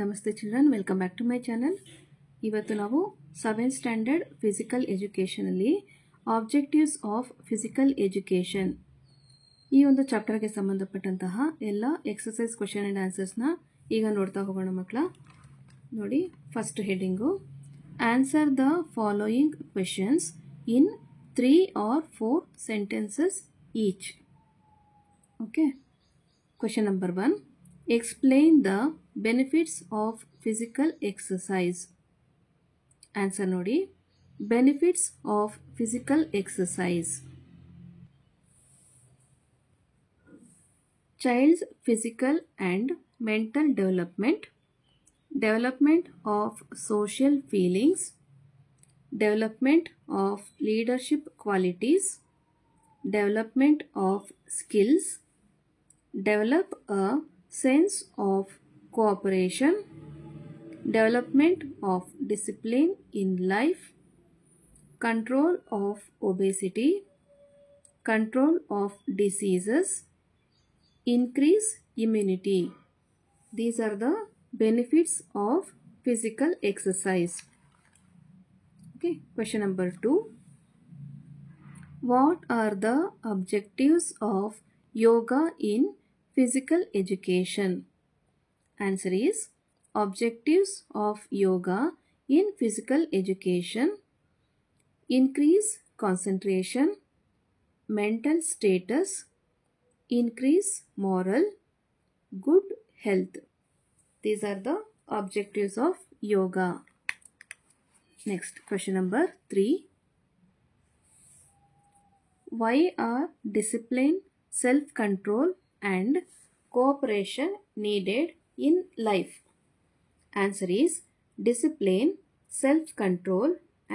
ನಮಸ್ತೆ children, welcome back to my channel. ಇವತ್ತು ನಾವು 7th ಸ್ಟ್ಯಾಂಡರ್ಡ್ ಫಿಸಿಕಲ್ ಎಜುಕೇಷನಲ್ಲಿ ಆಬ್ಜೆಕ್ಟಿವ್ಸ್ ಆಫ್ ಫಿಸಿಕಲ್ ಎಜುಕೇಷನ್ ಈ ಒಂದು ಚಾಪ್ಟರ್ಗೆ ಸಂಬಂಧಪಟ್ಟಂತಹ ಎಲ್ಲ ಎಕ್ಸಸೈಸ್ ಕ್ವೆಶ್ಚನ್ ಆ್ಯಂಡ್ ಆನ್ಸರ್ಸ್ನ ಈಗ ನೋಡ್ತಾ ಹೋಗೋಣ ಮಕ್ಕಳ. ನೋಡಿ, first heading answer the following questions in 3 or 4 sentences each. Okay. Question number 1. Explain the benefits of physical exercise. Answer nodi. Benefits of physical exercise. Child's physical and mental development, development of social feelings, development of leadership qualities, development of skills, develop a sense of cooperation, development of discipline in life, control of obesity, control of diseases, increase immunity. These are the benefits of physical exercise. Okay, question number 2. What are the objectives of yoga in physical education? Answer is objectives of yoga in physical education: increase concentration, mental status, increase moral, good health. These are the objectives of yoga. Next, question number 3. Why are discipline, self-control and cooperation needed in life? Answer is discipline, self-control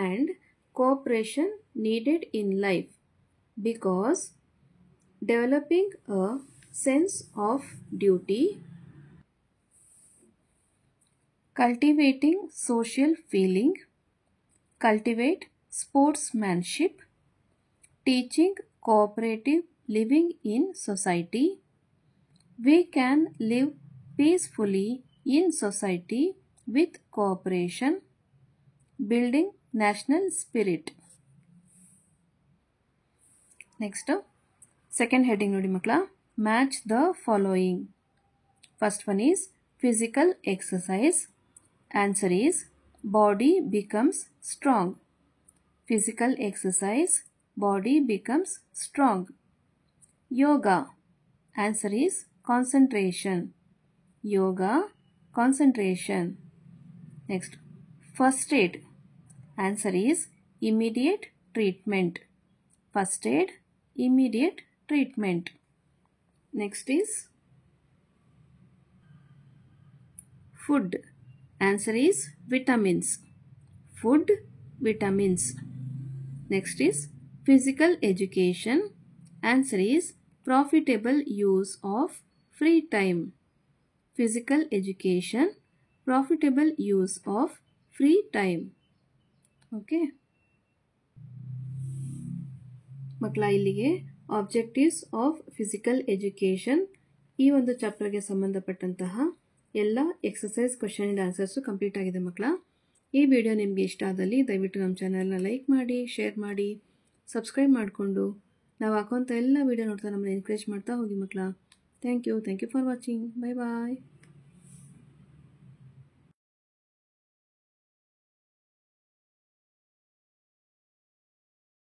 and cooperation needed in life because developing a sense of duty, cultivating social feeling, cultivate sportsmanship, teaching cooperative living in society, we can live peacefully in society with cooperation, building national spirit. Next, second heading nodi makla, match the following. First one is physical exercise. Answer is body becomes strong. Physical exercise, body becomes strong. Yoga. Answer is concentration. Yoga, concentration. Next, first aid. Answer is immediate treatment. First aid, immediate treatment. Next is food. Answer is vitamins. Food, vitamins. Next is physical education. Answer is profitable use of free time. Physical education, profitable use of free time. Okay. ಮಕ್ಕಳ, ಇಲ್ಲಿಗೆ objectives of physical education ಈ ಒಂದು ಚಾಪ್ಟರ್ಗೆ ಸಂಬಂಧಪಟ್ಟಂತಹ ಎಲ್ಲ exercise question and answers complete ಆಗಿದೆ ಮಕ್ಕಳ. ಈ video ನಿಮಗೆ ಇಷ್ಟ ಆದಲ್ಲಿ ದಯವಿಟ್ಟು ನಮ್ಮ ಚಾನಲ್ನ ಲೈಕ್ ಮಾಡಿ, ಶೇರ್ ಮಾಡಿ, ಸಬ್ಸ್ಕ್ರೈಬ್ ಮಾಡಿಕೊಂಡು ನಾವು ಹಾಕುವಂಥ ಎಲ್ಲ ವಿಡಿಯೋ ನೋಡ್ತಾ ನಮ್ಮನ್ನು ಎನ್ಕರೇಜ್ ಮಾಡ್ತಾ ಹೋಗಿ ಮಕ್ಕಳ. Thank you for watching. Bye bye.